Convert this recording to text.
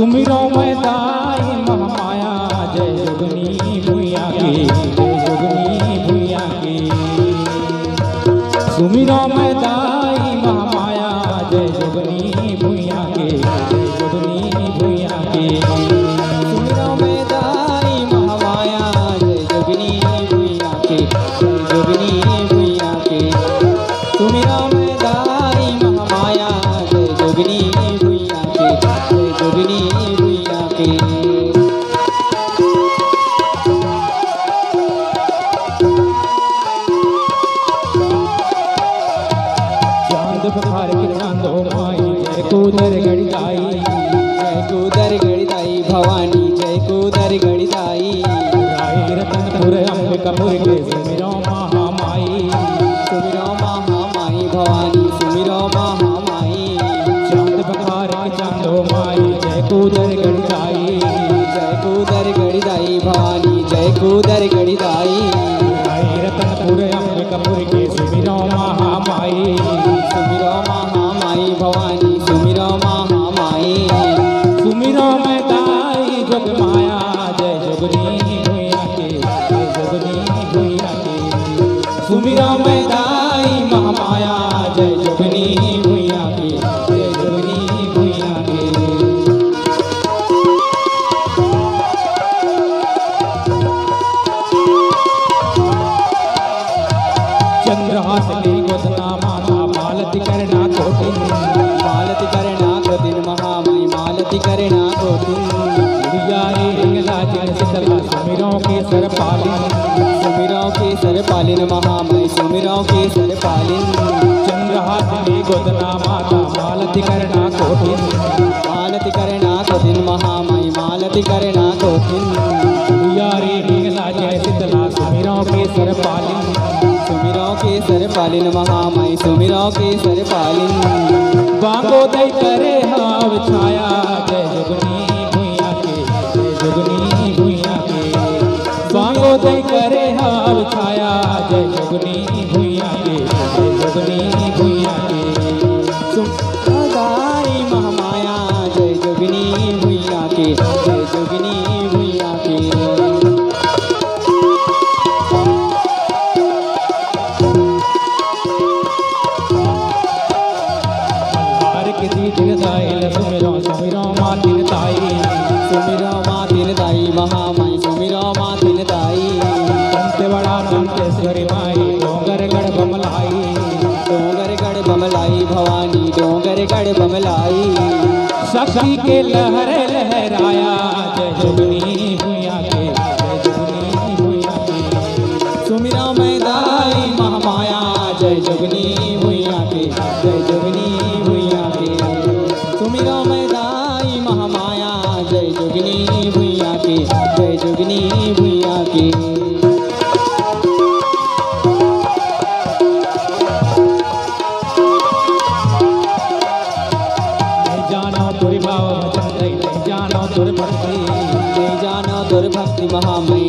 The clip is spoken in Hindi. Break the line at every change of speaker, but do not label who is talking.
सुमिरो मैं दाई महामाया जय जोगनी भूया के जय जोगनी भूया के। सुमिरो मैं दाई महामाया जय जोगनी भूया के जय जोगनी भूया के।
सुमिरो मैं दाई महामाया जय जोगनी भूया के जय जोगनी भूया के। सुमिरो मैं दाई महामाया जय जोगनी भूया के जय जोगनी भूया के।
बखार के चांदो माई जय कूदर गणिताई
जय कूदर गणिताई भवानी जय कूदर गणिताई।
राय रतनपुर अंबिकापुर के सुमिरो महामाई
सुमिरो महामाई भवानी सुमिरो महामाई।
चांद बखार के चांदो माई जय कूदर गणिताई
जय कूदर गणिताई भवानी जय कूदर गणिताई।
राय रतनपुर अंबिकापुर के सुमिरो महामाई
सुमिरो महामाई भवानी सुमिरो महामाई।
सुमिरो मैं दाई जोग माया जय जोगनी भूया के जय जोगनी भूया के। सुमिरो मैं दाई महामाया जय जोगनी भूया के जय जोगनी भूया के। चंद्रहासनी गोदना माता मालती करना कोटिन
मालती करना कोटिन महामाई मालती करना कोटिन।
रे हिंगला जिन सिद्धला सुमिरो के सर पालिन
सुमिरो के सर पालिन महामाई सुमिरो के सर पालिन।
चंद्रहासनी गोदना माता मालती करना कोटिन
मालती करना कोटिन महामाई मालती करना कोटिन।
रे हिंगला जय सिद्धला सुमिरो के सर पालिन
सुमिरो के सर पालिन महामाई सुमिरो के सर पालिन।
बांगो दई करे हाव छाया जय जोगनी भूया के जय जोगनी भूया के। बांगो दई करे हाव छाया जय जोगनी भूया के जय जोगनी भूया के।
सुमिरो दाई महामाया जय जोगनी भूया के जय जोगनी भूया के।
सुमिरो सुमिरो मातिन ताई
सुमिरो मातिन ताई महामाई सुमिरो मातिन ताई।
तंते बड़ा तंतेश्वरी माई डोंगरगढ़ बमलाई
डोंगरगढ़ बमलाई भवानी डोंगरगढ़ बमलाई।
शक्ति के लहर लहराया जय जोगनी भूया के जय जोगनी भूया के।
सुमिरो मैं दाई महामाया जय जोगनी भूया के जय जोगनी भूया के। सुमिरो मैं दाई महामाया जय जोगनी भूया के जय जोगनी भूया के।
जानो तुर भाव चंद्र जानो तुर भक्ति
जानो तुर भक्ति महामाई